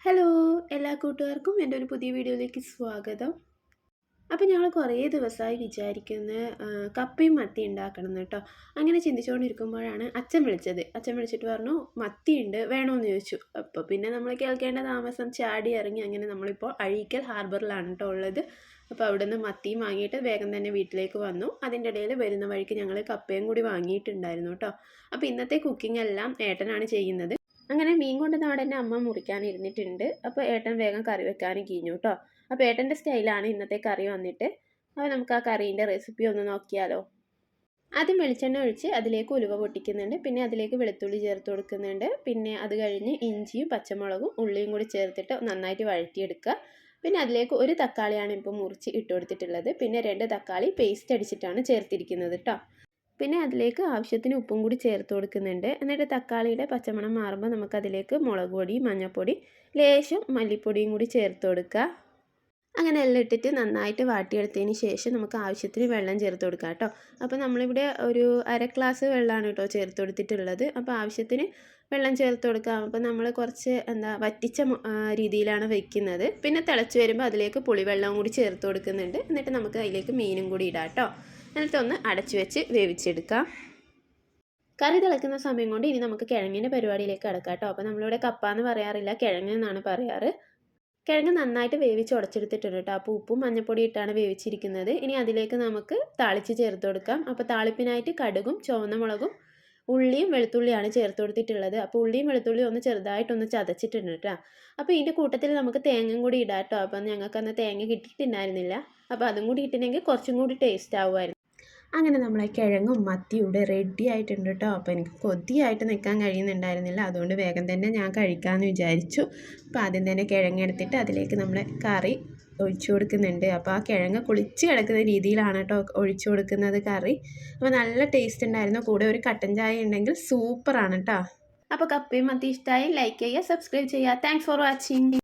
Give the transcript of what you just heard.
Hello എല്ലാ കൂട്ടുകാർക്കും എൻ്റെ ഒരു പുതിയ വീഡിയോയിലേക്ക് സ്വാഗതം. അപ്പോൾ ഞങ്ങൾ കുറേ ദിവസമായി വിചാരിക്കുന്ന കപ്പയും മത്തി ഉണ്ടാക്കണം കേട്ടോ. അങ്ങനെ ചിന്തിച്ചുകൊണ്ടിരിക്കുമ്പോഴാണ് അച്ഛൻ വിളിച്ചത്. അച്ഛൻ വിളിച്ചിട്ട് പറഞ്ഞു മത്തിയുണ്ട് വേണമെന്ന് ചോദിച്ചു. അപ്പോൾ പിന്നെ നമ്മൾ കേൾക്കേണ്ട താമസം ചാടി ഇറങ്ങി. അങ്ങനെ നമ്മളിപ്പോൾ അഴീക്കൽ ഹാർബറിലാണ് കേട്ടോ ഉള്ളത്. അപ്പോൾ അവിടെ നിന്ന് മത്തിയും വാങ്ങിയിട്ട് വേഗം തന്നെ വീട്ടിലേക്ക് വന്നു. അതിൻ്റെ ഇടയിൽ വരുന്ന വഴിക്ക് ഞങ്ങൾ കപ്പയും കൂടി വാങ്ങിയിട്ടുണ്ടായിരുന്നു കേട്ടോ. അപ്പോൾ ഇന്നത്തെ കുക്കിംഗ് എല്ലാം ഏട്ടനാണ് ചെയ്യുന്നത്. അങ്ങനെ മീൻ കൊണ്ട് നാടൻ്റെ അമ്മ മുറിക്കാൻ ഇരുന്നിട്ടുണ്ട്. അപ്പോൾ ഏട്ടൻ വേഗം കറി വെക്കാനും കീഞ്ഞു കേട്ടോ. അപ്പോൾ ഏട്ടൻ്റെ സ്റ്റൈലാണ് ഇന്നത്തെ കറി വന്നിട്ട്. അപ്പോൾ നമുക്ക് ആ കറീൻ്റെ റെസിപ്പി ഒന്ന് നോക്കിയാലോ. ആദ്യം വെളിച്ചെണ്ണ ഒഴിച്ച് അതിലേക്ക് ഉലുവ പൊട്ടിക്കുന്നുണ്ട്. പിന്നെ അതിലേക്ക് വെളുത്തുള്ളി ചേർത്ത് കൊടുക്കുന്നുണ്ട്. പിന്നെ അത് കഴിഞ്ഞ് ഇഞ്ചിയും പച്ചമുളകും ഉള്ളിയും കൂടി ചേർത്തിട്ട് നന്നായിട്ട് വഴറ്റിയെടുക്കുക. പിന്നെ അതിലേക്ക് ഒരു തക്കാളിയാണ് ഇപ്പോൾ മുറിച്ച് ഇട്ട് കൊടുത്തിട്ടുള്ളത്. പിന്നെ 2 തക്കാളി പേസ്റ്റ് അടിച്ചിട്ടാണ് ചേർത്തിരിക്കുന്നത് കേട്ടോ. പിന്നെ അതിലേക്ക് ആവശ്യത്തിന് ഉപ്പും കൂടി ചേർത്ത് കൊടുക്കുന്നുണ്ട്. എന്നിട്ട് തക്കാളിയുടെ പച്ചമണം മാറുമ്പോൾ നമുക്കതിലേക്ക് മുളക് പൊടി, മഞ്ഞൾപ്പൊടി, ലേശം മല്ലിപ്പൊടിയും കൂടി ചേർത്ത് കൊടുക്കുക. അങ്ങനെ എല്ലാം ഇട്ടിട്ട് നന്നായിട്ട് വാട്ടിയെടുത്തതിന് ശേഷം നമുക്ക് ആവശ്യത്തിന് വെള്ളം ചേർത്ത് കൊടുക്കാം കേട്ടോ. അപ്പോൾ നമ്മളിവിടെ ഒരു അര ഗ്ലാസ് വെള്ളമാണ് കേട്ടോ ചേർത്ത് കൊടുത്തിട്ടുള്ളത്. അപ്പോൾ ആവശ്യത്തിന് വെള്ളം ചേർത്ത് കൊടുക്കാം. അപ്പോൾ നമ്മൾ കുറച്ച് വറ്റിച്ച രീതിയിലാണ് വെക്കുന്നത്. പിന്നെ തിളച്ച് വരുമ്പോൾ അതിലേക്ക് പുളിവെള്ളം കൂടി ചേർത്ത് കൊടുക്കുന്നുണ്ട്. എന്നിട്ട് നമുക്ക് അതിലേക്ക് മീനും കൂടി ഇടാം കേട്ടോ. എന്നിട്ടൊന്ന് അടച്ചു വെച്ച് വേവിച്ചെടുക്കാം. കറി തിളക്കുന്ന സമയം കൊണ്ട് ഇനി നമുക്ക് കിഴങ്ങിൻ്റെ പരിപാടിയിലേക്ക് കിടക്കാം കേട്ടോ. അപ്പോൾ നമ്മളിവിടെ കപ്പ എന്ന് പറയാറില്ല, കിഴങ്ങ് എന്നാണ് പറയാറ്. കിഴങ്ങ് നന്നായിട്ട് വേവിച്ച് ഉടച്ചെടുത്തിട്ടുണ്ട് കേട്ടോ. അപ്പോൾ ഉപ്പും മഞ്ഞൾപ്പൊടി ഇട്ടാണ് വേവിച്ചിരിക്കുന്നത്. ഇനി അതിലേക്ക് നമുക്ക് താളിച്ച് ചേർത്ത് കൊടുക്കാം. അപ്പോൾ താളിപ്പിനായിട്ട് കടുകും ചുവന്ന മുളകും ഉള്ളിയും വെളുത്തുള്ളിയാണ് ചേർത്ത് കൊടുത്തിട്ടുള്ളത്. അപ്പോൾ ഉള്ളിയും വെളുത്തുള്ളിയും ഒന്ന് ചെറുതായിട്ടൊന്ന് ചതച്ചിട്ടുണ്ട് കേട്ടോ. അപ്പോൾ ഇതിൻ്റെ കൂട്ടത്തിൽ നമുക്ക് തേങ്ങയും കൂടി ഇടാം കേട്ടോ. അപ്പം ഞങ്ങൾക്ക് അന്ന് തേങ്ങ കിട്ടിയിട്ടുണ്ടായിരുന്നില്ല. അപ്പോൾ അതും കൂടി ഇട്ടിട്ടുണ്ടെങ്കിൽ കുറച്ചും കൂടി ടേസ്റ്റ് ആവുമായിരുന്നു. അങ്ങനെ നമ്മളെ കിഴങ്ങും മത്തിയും ഇവിടെ റെഡി ആയിട്ടുണ്ട് കേട്ടോ. അപ്പോൾ എനിക്ക് കൊതിയായിട്ട് നിൽക്കാൻ കഴിയുന്നുണ്ടായിരുന്നില്ല. അതുകൊണ്ട് വേഗം തന്നെ ഞാൻ കഴിക്കാമെന്ന് വിചാരിച്ചു. അപ്പോൾ ആദ്യം തന്നെ കിഴങ്ങെടുത്തിട്ട് അതിലേക്ക് നമ്മൾ കറി ഒഴിച്ചു കൊടുക്കുന്നുണ്ട്. അപ്പോൾ ആ കിഴങ്ങ് കുളിച്ച് കിടക്കുന്ന രീതിയിലാണ് കേട്ടോ ഒഴിച്ചു കൊടുക്കുന്നത് കറി. അപ്പോൾ നല്ല ടേസ്റ്റ് ഉണ്ടായിരുന്നു. കൂടെ ഒരു കട്ടൻ ചായ ഉണ്ടെങ്കിൽ സൂപ്പറാണ് കേട്ടോ. അപ്പോൾ കപ്പയും മത്തി ഇഷ്ടമായി ലൈക്ക് ചെയ്യുക, സബ്സ്ക്രൈബ് ചെയ്യുക. Thanks for watching.